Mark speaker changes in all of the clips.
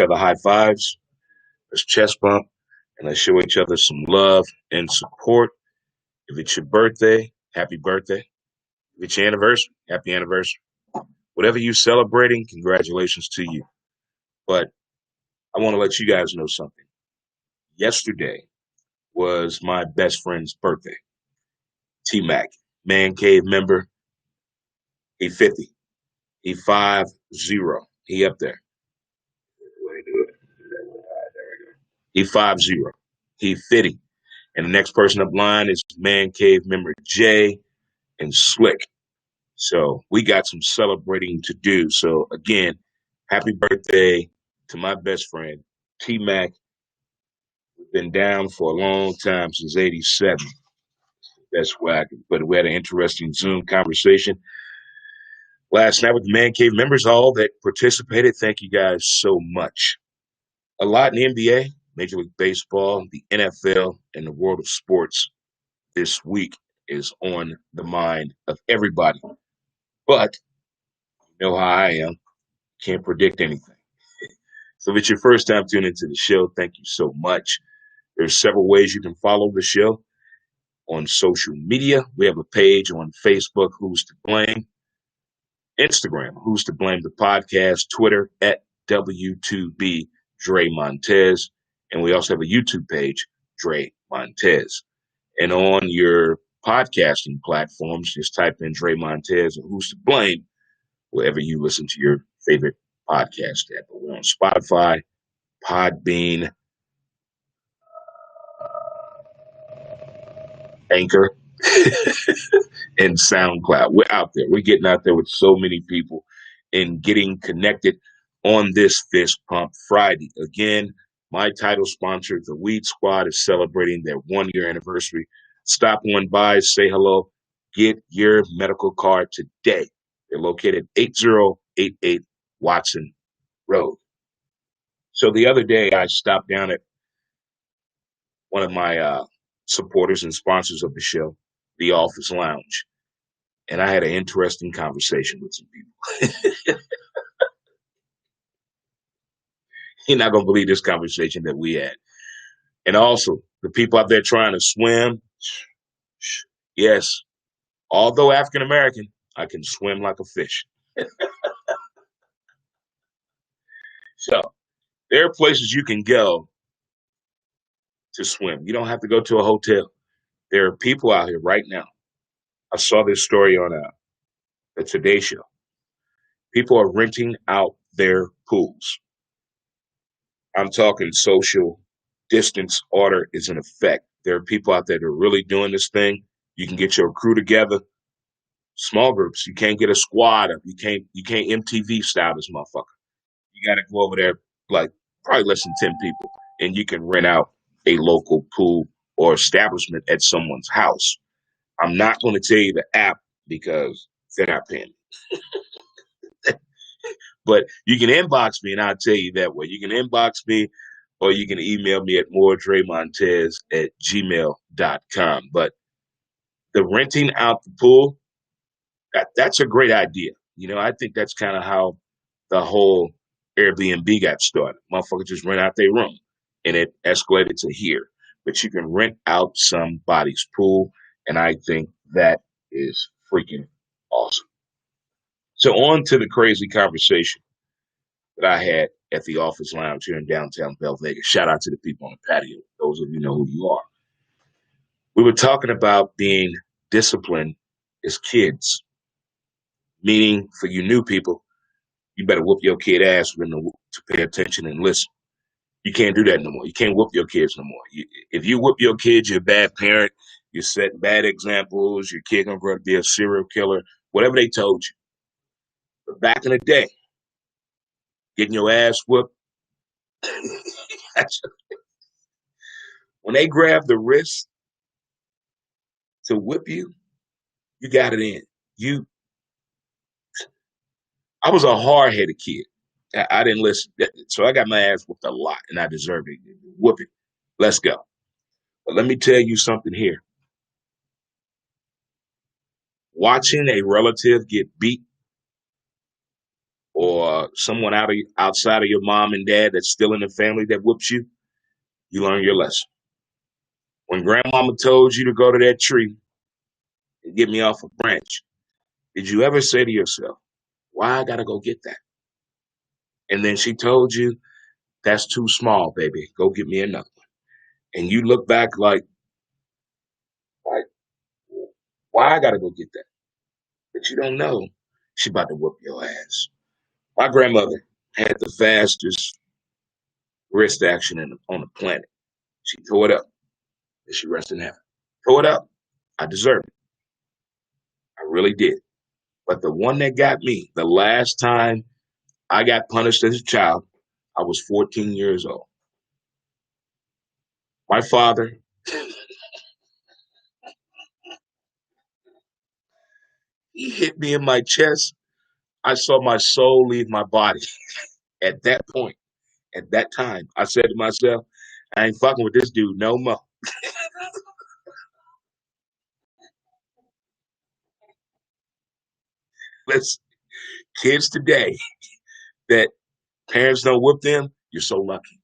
Speaker 1: other high fives, let's chest bump, and let's show each other some love and support. If it's your birthday, happy birthday. If it's your anniversary, happy anniversary. Whatever you're celebrating, congratulations to you. But I want to let you guys know something. Yesterday was my best friend's birthday. T Mac, Man Cave member. He 50. He 50. He up there. He 50. He 50. And the next person up line is Man Cave member Jay and Slick. So we got some celebrating to do. So again, happy birthday to my best friend, T Mac. We've been down for a long time, since '87. That's why I can put it. We had an interesting Zoom conversation last night with the Man Cave members, all that participated. Thank you guys so much. A lot in the NBA, Major League Baseball, the NFL, and the world of sports this week is on the mind of everybody. But you know how I am. Can't predict anything. So if it's your first time tuning into the show, thank you so much. There's several ways you can follow the show on social media. We have a page on Facebook, Who's to Blame, Instagram, Who's to Blame the Podcast, Twitter at W2B Dre Montez, and we also have a YouTube page, Dre Montez. And on your podcasting platforms, just type in Dre Montez or Who's to Blame, wherever you listen to your favorite podcast app. We're on Spotify, Podbean, Anchor, and SoundCloud. We're out there. We're getting out there with so many people and getting connected on this Fist Pump Friday. Again, my title sponsor, the Weed Squad, is celebrating their 1-year anniversary. Stop on by, say hello, get your medical card today. They're located 8088 Watson Road. So the other day, I stopped down at one of my supporters and sponsors of the show, the Office Lounge, and I had an interesting conversation with some people. You're not going to believe this conversation that we had. And also, the people out there trying to swim, yes, although African American, I can swim like a fish. So there are places you can go to swim. You don't have to go to a hotel. There are people out here right now. I saw this story on the Today Show. People are renting out their pools. I'm talking social distance order is in effect. There are people out there that are really doing this thing. You can get your crew together, small groups. You can't get a squad up. You can't MTV style this motherfucker. You got to go over there like probably less than 10 people, and you can rent out a local pool or establishment at someone's house. I'm not going to tell you the app because they're not paying me. But you can inbox me and I'll tell you that way. You can inbox me or you can email me at moredremontez@gmail.com. But the renting out the pool, that's a great idea. You know, I think that's kind of how the whole Airbnb got started. Motherfuckers just rent out their room and it escalated to here. But you can rent out somebody's pool, and I think that is freaking awesome. So on to the crazy conversation that I had at the Office Lounge here in downtown Bell Vegas. Shout out to the people on the patio. Those of you know who you are. We were talking about being disciplined as kids, meaning for you new people, you better whoop your kid ass for them to pay attention and listen. You can't do that no more. You can't whoop your kids no more. If you whoop your kids, you're a bad parent. You're setting bad examples. Your kid gonna grow up to be a serial killer, whatever they told you. But back in the day, getting your ass whooped, when they grab the wrist to whip you, you got it in. I was a hard-headed kid. I didn't listen. So I got my ass whooped a lot, and I deserved it. Whoop it. Let's go. But let me tell you something here. Watching a relative get beat or someone outside of your mom and dad that's still in the family that whoops you, you learn your lesson. When grandmama told you to go to that tree and get me off a branch, did you ever say to yourself, why I gotta go get that? And then she told you, that's too small, baby. Go get me another one. And you look back like, why I gotta go get that? But you don't know she about to whoop your ass. My grandmother had the fastest wrist action on the planet. She tore it up. And she rested in heaven. Tore it up. I deserve it. I really did. But the one that got me, the last time I got punished as a child, I was 14 years old. My father, he hit me in my chest. I saw my soul leave my body. At that point, at that time, I said to myself, I ain't fucking with this dude no more. Let's kids today that parents don't whoop them, you're so lucky.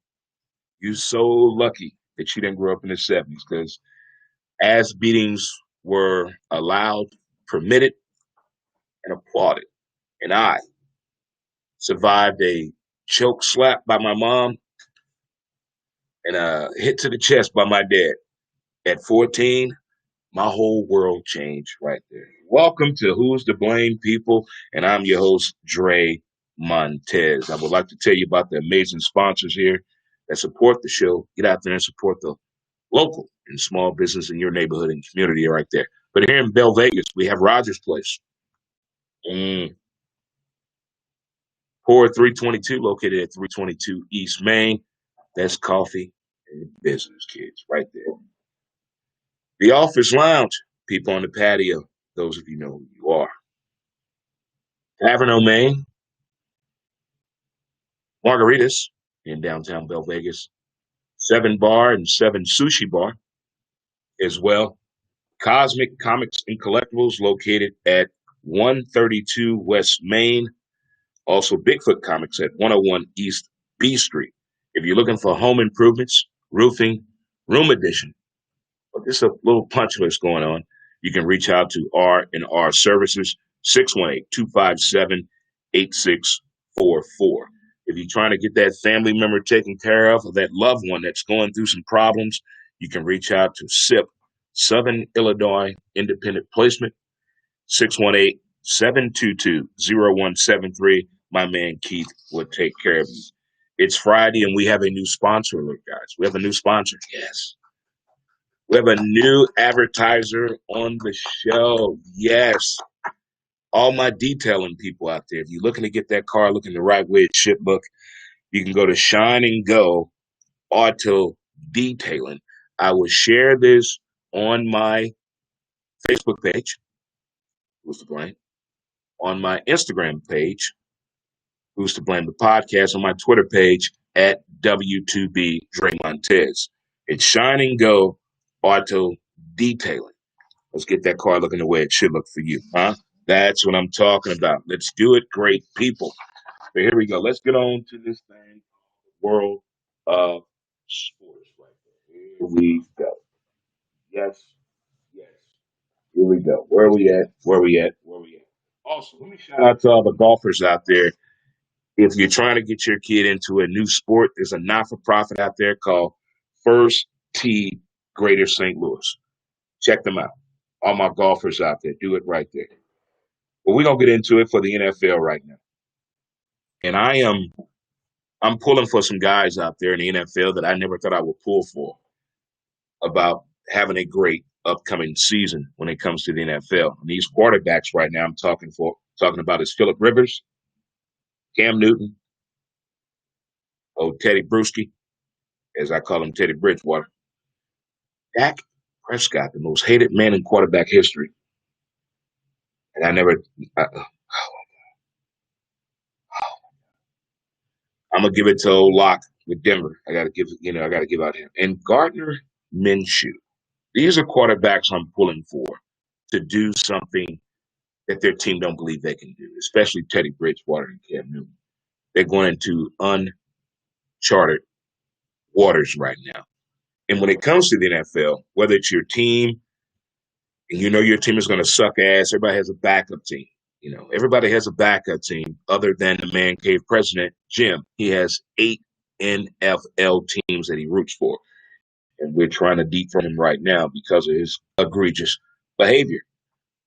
Speaker 1: You're so lucky that you didn't grow up in the 70s because ass beatings were allowed, permitted, and applauded. And I survived a choke slap by my mom and a hit to the chest by my dad. At 14, my whole world changed right there. Welcome to Who's to Blame, people, and I'm your host, Dre Montez. I would like to tell you about the amazing sponsors here that support the show. Get out there and support the local and small business in your neighborhood and community right there. But here in Bell Vegas, we have Rogers Place. Core 322, located at 322 East Main. That's coffee and business, kids, right there. The Office Lounge, people on the patio, those of you know who you are. Tavern Maine, Margaritas in downtown Bell Vegas. 7 Bar and 7 Sushi Bar as well. Cosmic Comics and Collectibles, located at 132 West Main. Also, Bigfoot Comics at 101 East B Street. If you're looking for home improvements, roofing, room addition, or just a little punch list going on, you can reach out to R&R Services, 618-257-8644. If you're trying to get that family member taken care of, or that loved one that's going through some problems, you can reach out to SIP, Southern Illinois Independent Placement, 618-722-0173. My man Keith will take care of you. It's Friday, and we have a new sponsor, look, guys. We have a new sponsor. Yes. We have a new advertiser on the show. Yes. All my detailing people out there, if you're looking to get that car looking the right way, it should look, you can go to Shine and Go Auto Detailing. I will share this on my Facebook page, Who's to Blame, on my Instagram page, Who's to Blame the Podcast, on my Twitter page at W2B Dre Montez. It's Shine and Go Auto Detailing. Let's get that car looking the way it should look for you, huh? That's what I'm talking about. Let's do it, great people. But here we go. Let's get on to this thing, world of sports right there. Here we go. Yes, yes. Here we go. Where are we at? Where are we at? Where are we at? Also, let me shout out to all the golfers out there. If you're trying to get your kid into a new sport, there's a not-for-profit out there called First Tee Greater St. Louis. Check them out. All my golfers out there, do it right there. But we're gonna get into it for the NFL right now. And I'm pulling for some guys out there in the NFL that I never thought I would pull for about having a great upcoming season when it comes to the NFL. And these quarterbacks right now I'm talking about is Phillip Rivers, Cam Newton, Teddy Bruschi, as I call him, Teddy Bridgewater. Dak Prescott, the most hated man in quarterback history. And I'm gonna give it to old Locke with Denver. I gotta give out him. And Gardner Minshew. These are quarterbacks I'm pulling for to do something that their team don't believe they can do, especially Teddy Bridgewater and Cam Newton. They're going into uncharted waters right now. And when it comes to the NFL, whether it's your team and you know your team is going to suck ass, everybody has a backup team. Everybody has a backup team other than the man cave president, Jim. He has 8 NFL teams that he roots for. And we're trying to dethrone him right now because of his egregious behavior.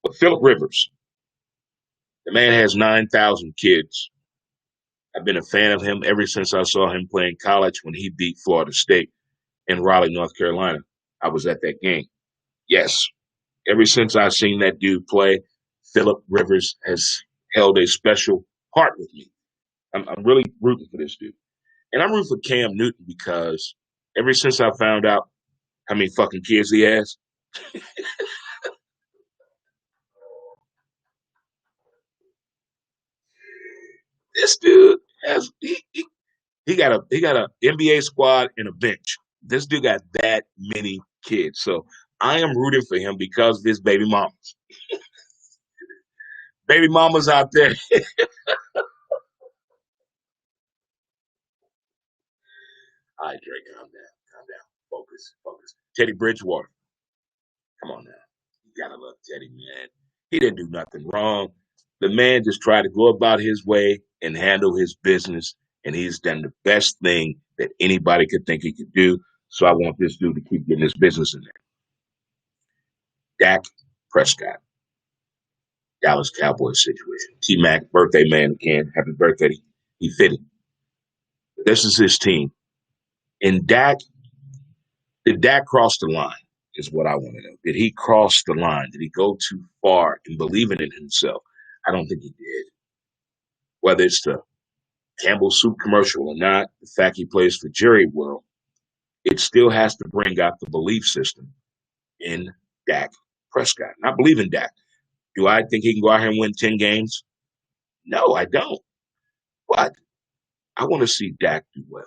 Speaker 1: But Philip Rivers, the man has 9,000 kids. I've been a fan of him ever since I saw him play in college when he beat Florida State in Raleigh, North Carolina. I was at that game. Yes, ever since I've seen that dude play, Philip Rivers has held a special heart with me. I'm really rooting for this dude. And I'm rooting for Cam Newton because ever since I found out how many fucking kids he has, this dude has he got a NBA squad and a bench. This dude got that many kids. So I am rooting for him because of his baby mamas. Baby mamas out there. All right, Drake, calm down. Focus. Teddy Bridgewater. Come on now. You gotta love Teddy, man. He didn't do nothing wrong. The man just tried to go about his way and handle his business, and he's done the best thing that anybody could think he could do. So I want this dude to keep getting his business in there. Dak Prescott, Dallas Cowboys situation. T-Mac, birthday man again. Happy birthday. He fitted. This is his team. And did Dak cross the line is what I want to know. Did he cross the line? Did he go too far in believing in himself? I don't think he did. Whether it's the Campbell Soup commercial or not, the fact he plays for Jerry World, it still has to bring out the belief system in Dak Prescott. And I believe in Dak. Do I think he can go out here and win 10 games? No, I don't. But I want to see Dak do well.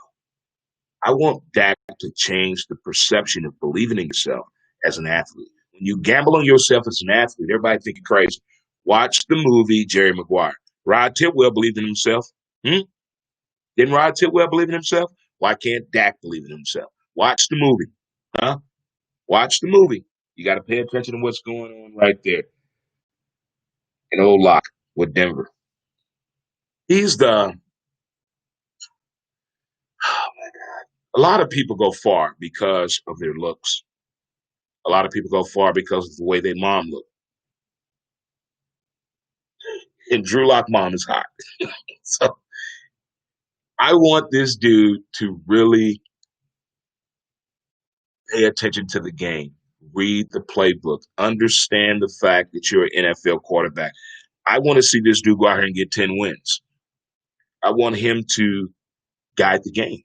Speaker 1: I want Dak to change the perception of believing in yourself as an athlete. When you gamble on yourself as an athlete, everybody think you're crazy. Watch the movie Jerry Maguire. Rod Tidwell believed in himself. Didn't Rod Tidwell believe in himself? Why can't Dak believe in himself? Watch the movie. Huh? Watch the movie. You got to pay attention to what's going on right there. An old lock with Denver. He's the, oh my God. A lot of people go far because of their looks. A lot of people go far because of the way their mom looked. And Drew Lock mom is hot. So I want this dude to really pay attention to the game, read the playbook, understand the fact that you're an NFL quarterback. I want to see this dude go out here and get 10 wins. I want him to guide the game.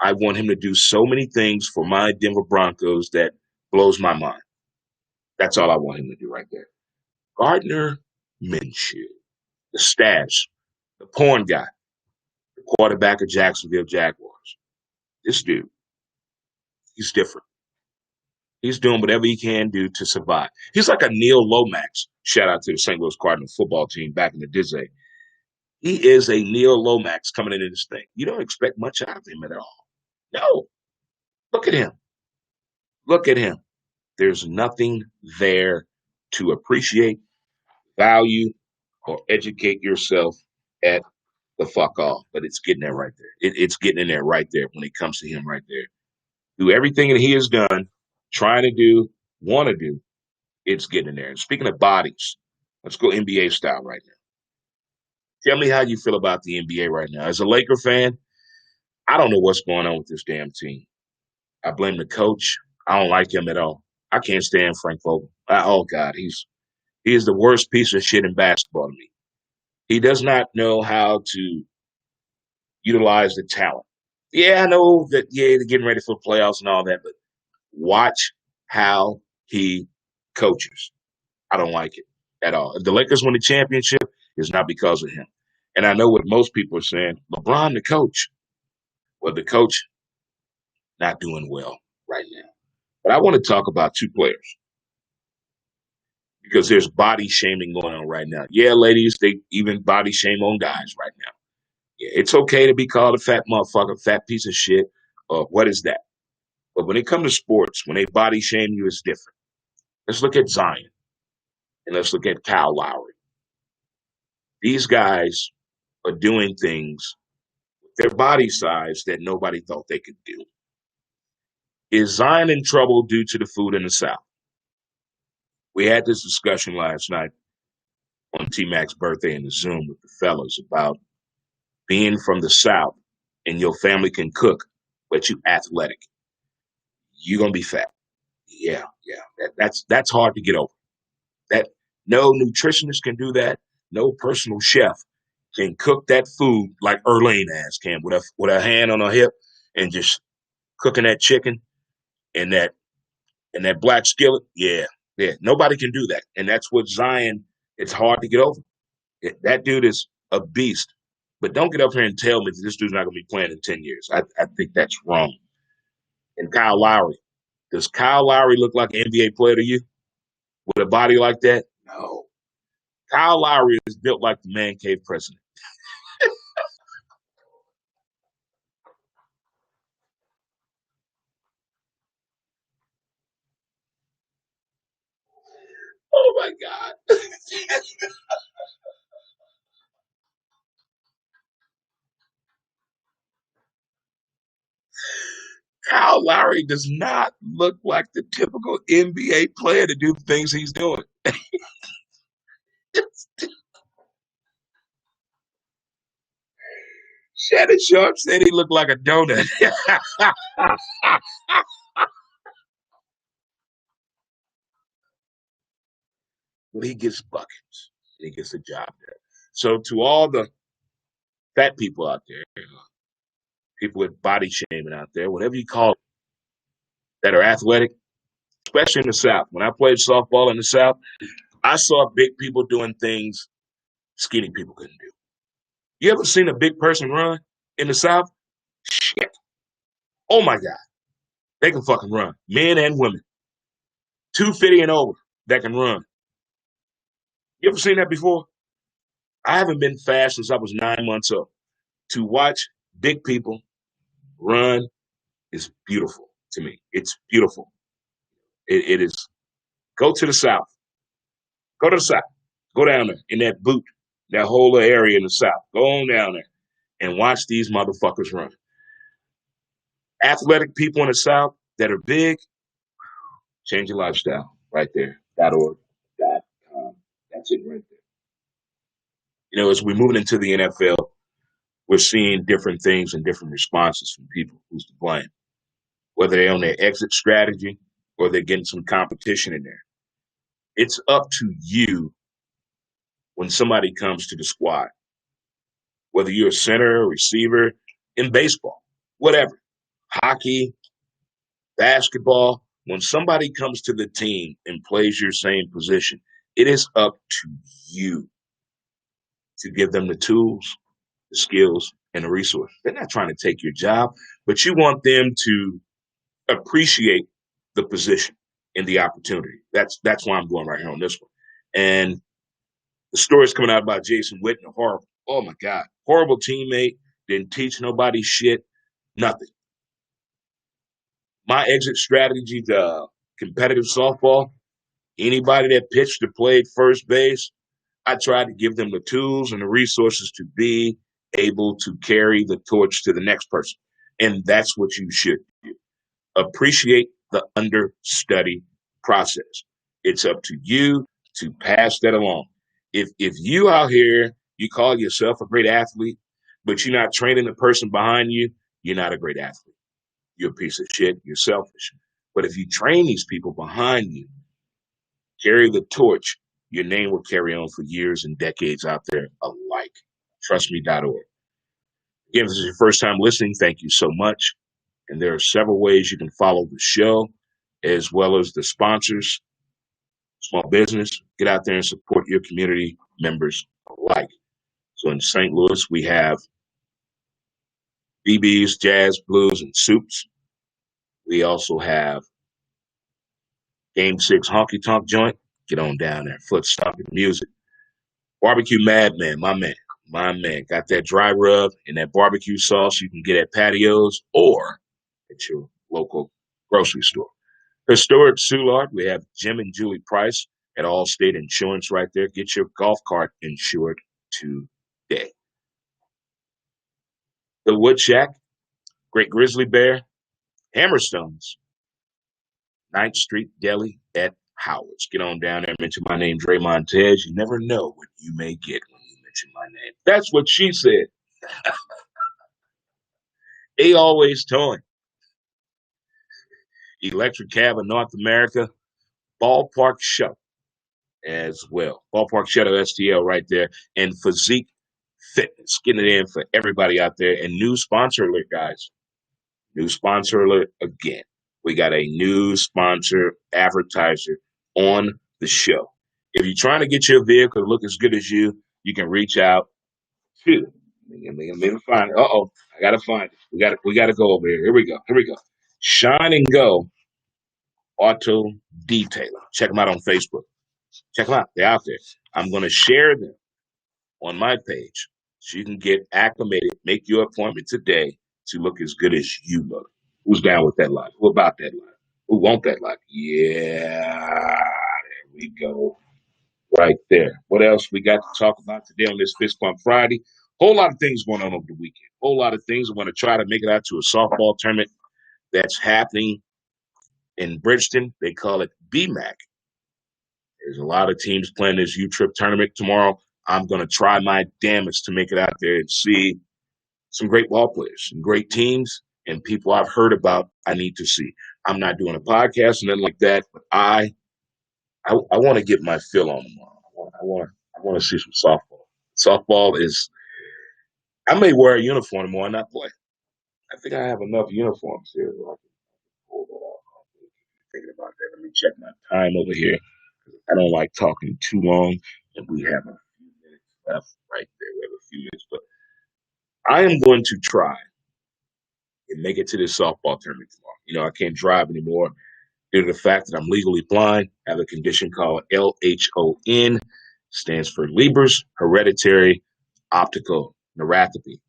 Speaker 1: I want him to do so many things for my Denver Broncos that blows my mind. That's all I want him to do right there. Gardner Minshew, the stash, the porn guy, the quarterback of Jacksonville Jaguars. This dude, he's different. He's doing whatever he can do to survive. He's like a Neil Lomax. Shout out to the St. Louis Cardinals football team back in the day. He is a Neil Lomax coming into this thing. You don't expect much out of him at all. No. Look at him. Look at him. There's nothing there to appreciate, value, or educate yourself at the fuck off. But it's getting there right there. It's getting in there right there when it comes to him right there. Do everything that he has done, trying to do, want to do, it's getting in there. And speaking of bodies, let's go NBA style right now. Tell me how you feel about the NBA right now. As a Laker fan, I don't know what's going on with this damn team. I blame the coach. I don't like him at all. I can't stand Frank Vogel. Oh, God, he is the worst piece of shit in basketball to me. He does not know how to utilize the talent. Yeah, I know that, they're getting ready for playoffs and all that, but watch how he coaches. I don't like it at all. If the Lakers win the championship, it's not because of him. And I know what most people are saying, LeBron, the coach. Well, the coach not doing well right now. But I want to talk about two players. because there's body shaming going on right now. Yeah, ladies, they even body shame on guys right now. Yeah, it's okay to be called a fat motherfucker, fat piece of shit. What is that? But when it comes to sports, when they body shame you, it's different. Let's look at Zion and let's look at Kyle Lowry. These guys are doing things with their body size that nobody thought they could do. Is Zion in trouble due to the food in the South? We had this discussion last night on T-Mac's birthday in the Zoom with the fellas about being from the South and your family can cook, but you athletic. You're going to be fat. Yeah. That's hard to get over. That no nutritionist can do that. No personal chef can cook that food like Erlene ass can with a hand on her hip and just cooking that chicken and that black skillet. Yeah. Nobody can do that. And that's what Zion, it's hard to get over. That dude is a beast. But don't get up here and tell me that this dude's not going to be playing in 10 years. I think that's wrong. And Kyle Lowry. Does Kyle Lowry look like an NBA player to you with a body like that? No. Kyle Lowry is built like the man cave president. Oh, my God. Kyle Lowry does not look like the typical NBA player to do the things he's doing. Shannon Sharp said he looked like a donut. But he gets buckets. He gets a job there. So to all the fat people out there, people with body shaming out there, whatever you call it, that are athletic, especially in the South. When I played softball in the South, I saw big people doing things skinny people couldn't do. You ever seen a big person run in the South? Shit. Oh my God. They can fucking run. Men and women. 250 and over that can run. You ever seen that before? I haven't been fast since I was 9 months old. To watch big people run is beautiful to me. It's beautiful. It is. Go to the South. Go to the South. Go down there in that boot, that whole area in the South. Go on down there and watch these motherfuckers run. Athletic people in the South that are big, change your lifestyle right there. .org. That's it right there. You know, as we're moving into the NFL, we're seeing different things and different responses from people. Who's to blame? Whether they're on their exit strategy or they're getting some competition in there. It's up to you when somebody comes to the squad, whether you're a center or receiver in baseball, whatever, hockey, basketball, when somebody comes to the team and plays your same position, it is up to you to give them the tools, the skills, and the resources. They're not trying to take your job, but you want them to appreciate the position and the opportunity. That's why I'm going right here on this one. And the story's coming out about Jason Witten, horrible. Oh my God. Horrible teammate, didn't teach nobody shit, nothing. My exit strategy to competitive softball, anybody that pitched or played first base, I tried to give them the tools and the resources to be able to carry the torch to the next person. And that's what you should do. Appreciate the understudy process. It's up to you to pass that along. If you out here, you call yourself a great athlete, but you're not training the person behind you, you're not a great athlete. You're a piece of shit. You're selfish. But if you train these people behind you, carry the torch, your name will carry on for years and decades out there alike. TrustMe.org. Again, if this is your first time listening, thank you so much. And there are several ways you can follow the show, as well as the sponsors, small business. Get out there and support your community members alike. So in St. Louis, we have BB's, Jazz, Blues, and Soups. We also have Game 6 Honky Tonk Joint, Get on down there. Foot stomping music. Barbecue Madman, my man. My man. Got that dry rub and that barbecue sauce you can get at patios or at your local grocery store. Historic Soulard, we have Jim and Julie Price at Allstate Insurance right there. Get your golf cart insured today. The Wood Shack, Great Grizzly Bear, Hammerstones, 9th Street Deli at Howard's. Get on down there, mention my name, Dre Montez. You never know what you may get when you mention my name. That's what she said. They always towing. Electric Cab of North America, Ballpark Shuttle as well. Ballpark Shuttle STL right there. And Physique Fitness. Getting it in for everybody out there. And new sponsor alert, guys. New sponsor alert again. We got a new sponsor advertiser on the show. If you're trying to get your vehicle to look as good as you can reach out to. Let me find it. Uh-oh. I gotta find it. We gotta go over here. Here we go. Shine and Go Auto Detailer. Check them out on Facebook. Check them out. They're out there. I'm going to share them on my page so you can get acclimated. Make your appointment today to look as good as you look. Who's down with that life? Who about that life? Who want that life? Yeah, there we go. Right there. What else we got to talk about today on this Fist Pump Friday? Whole lot of things going on over the weekend. Whole lot of things. I want to try to make it out to a softball tournament that's happening in Bridgeton. They call it BMAC. There's a lot of teams playing this U-Trip tournament tomorrow. I'm going to try my damnedest to make it out there and see some great ball players, some great teams, and people I've heard about I need to see. I'm not doing a podcast or nothing like that, but I want to get my fill on tomorrow. I want to see some softball. Softball is – I may wear a uniform tomorrow and not play. I think I have enough uniforms here. I can pull that off. Thinking about that. Let me check my time over here. I don't like talking too long, and we have a few minutes left right there. We have a few minutes, but I am going to try and make it to this softball tournament tomorrow. You know, I can't drive anymore due to the fact that I'm legally blind. I have a condition called LHON, stands for Leber's Hereditary Optical Neuropathy.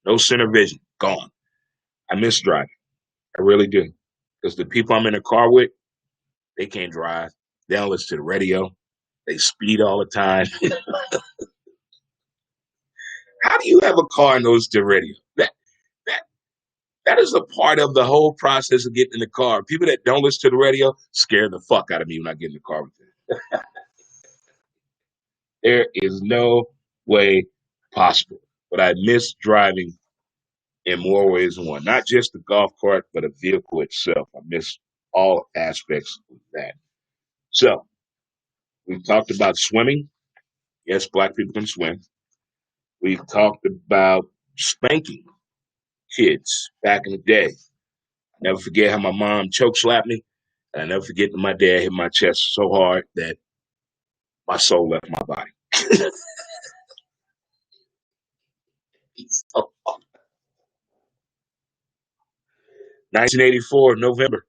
Speaker 1: No center vision, gone. I miss driving. I really do. Because the people I'm in the car with, they can't drive. They don't listen to the radio. They speed all the time. How do you have a car and listen to the radio? That is a part of the whole process of getting in the car. People that don't listen to the radio scare the fuck out of me when I get in the car with them. There is no way possible. But I miss driving in more ways than one. Not just the golf cart, but a vehicle itself. I miss all aspects of that. So, we've talked about swimming. Yes, black people can swim. We've talked about spanking kids back in the day. I never forget how my mom choke slapped me. And I never forget that my dad hit my chest so hard that my soul left my body. 1984, November.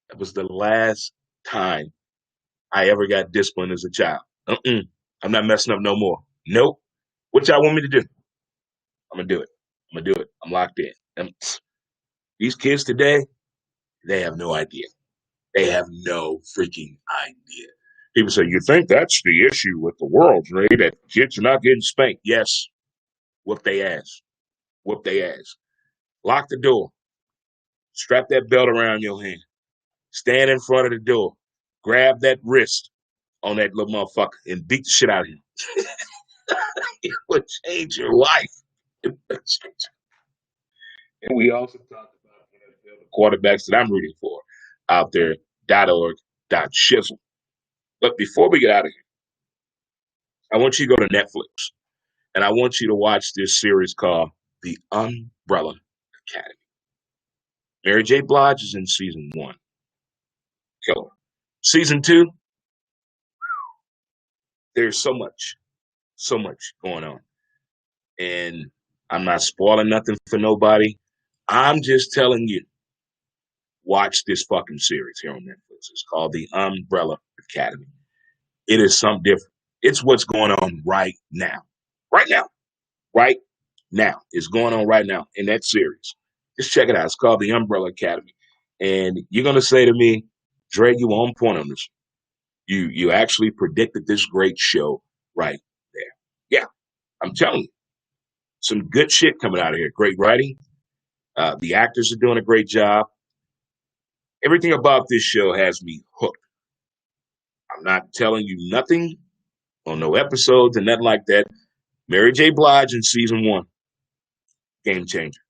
Speaker 1: That was the last time I ever got disciplined as a child. I'm not messing up no more. Nope. What y'all want me to do? I'm going to do it. I'm locked in. These kids today, they have no idea. They have no freaking idea. People say, you think that's the issue with the world, Ray, that kids are not getting spanked? Yes. Whoop they ass. Lock the door. Strap that belt around your hand. Stand in front of the door. Grab that wrist on that little motherfucker and beat the shit out of him. It would change your life. And we also talked about the quarterbacks that I'm rooting for out there, .org.shizzle. But before we get out of here, I want you to go to Netflix, and I want you to watch this series called The Umbrella Academy. Mary J. Blige is in season 1. Killer. Season 2, there's so much going on. And I'm not spoiling nothing for nobody. I'm just telling you, watch this fucking series here on Netflix. It's called The Umbrella Academy. It is something different. It's what's going on right now. Right now. Right now. It's going on right now in that series. Just check it out. It's called The Umbrella Academy. And you're going to say to me, Dre, you on point on this. You actually predicted this great show right there. Yeah, I'm telling you. Some good shit coming out of here. Great writing. The actors are doing a great job. Everything about this show has me hooked. I'm not telling you nothing on no episodes and nothing like that. Mary J. Blige in season 1. Game changer.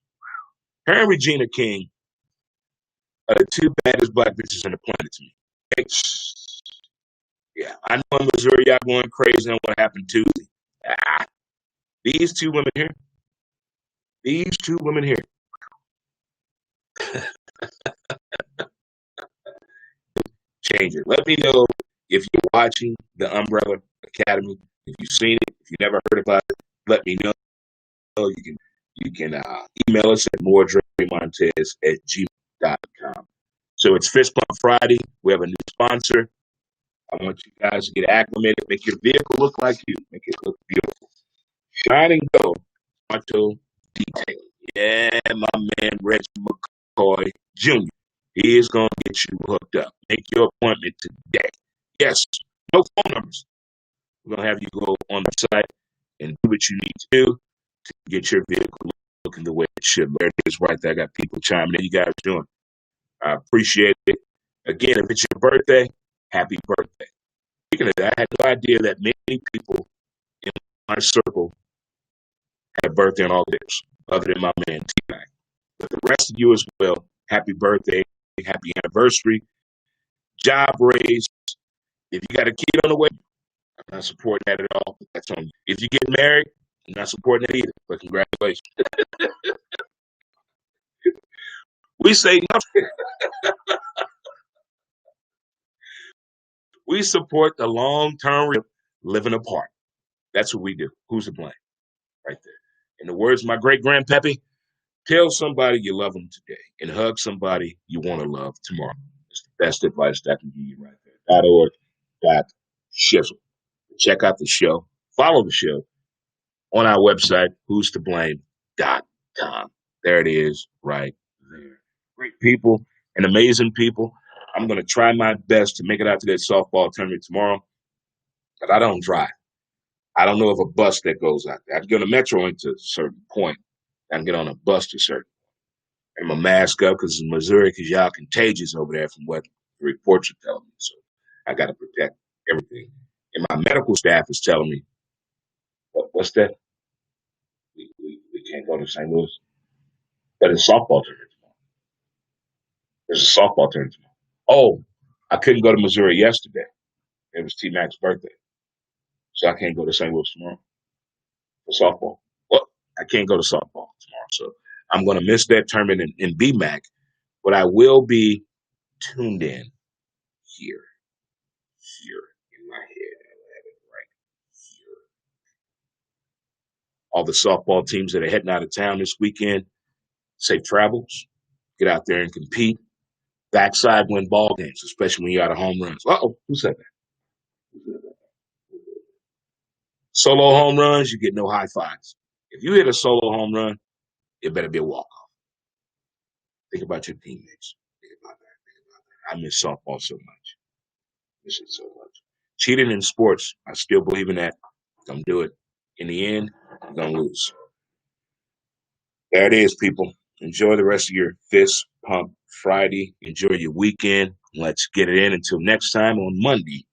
Speaker 1: Her and Regina King are the two baddest black bitches on the planet to me. Okay? Yeah, I know in Missouri y'all going crazy on what happened Tuesday. These two women here. Change it. Let me know if you're watching The Umbrella Academy. If you've seen it, if you never heard about it, let me know. You can email us at moredremontez@gmail.com. So it's Fist Pump Friday. We have a new sponsor. I want you guys to get acclimated. Make your vehicle look like you. Make it look beautiful. Shine and go. Auto Detailing. Yeah, my man Reggie McCoy Jr. He is going to get you hooked up. Make your appointment today. Yes, no phone numbers. We're going to have you go on the site and do what you need to do to get your vehicle looking the way it should. There it is right there. I got people chiming in. You guys doing? I appreciate it. Again, if it's your birthday, happy birthday. Speaking of that, I had no idea that many people in my circle had a birthday on all days, other than my man T-Mac. But the rest of you as well, happy birthday, happy anniversary, job raise. If you got a kid on the way, I'm not supporting that at all. But that's on you. If you get married, I'm not supporting it either. But congratulations. We say nothing. We support the long-term living apart. That's what we do. Who's to blame? Right there. In the words of my great-grandpappy, tell somebody you love them today and hug somebody you want to love tomorrow. It's the best advice that I can give you right there. .org.shizzle. Check out the show. Follow the show on our website, whostoblame.com. There it is right there. Great people and amazing people. I'm going to try my best to make it out to that softball tournament tomorrow, but I don't drive. I don't know of a bus that goes out there. I can get on a metro into a certain point. I can get on a bus to a certain point. And my mask up because it's Missouri, because y'all contagious over there from what the reports are telling me. So I got to protect everything. And my medical staff is telling me, what's that? We can't go to St. Louis. But it's softball tournament tomorrow. There's a softball tournament tomorrow. Oh, I couldn't go to Missouri yesterday. It was T-Mac's birthday. So I can't go to St. Louis tomorrow for softball. Well, I can't go to softball tomorrow. So I'm going to miss that tournament in BMAC, but I will be tuned in here in my head. I have it right here. All the softball teams that are heading out of town this weekend, safe travels. Get out there and compete. Backside win ball games, especially when you're out of home runs. Uh-oh, who said that? Solo home runs, you get no high fives. If you hit a solo home run, it better be a walk-off. Think about your teammates. Think about that. I miss softball so much. Miss it so much. Cheating in sports, I still believe in that. Don't do it. In the end, you're going to lose. There it is, people. Enjoy the rest of your Fist Pump Friday. Enjoy your weekend. Let's get it in until next time on Monday.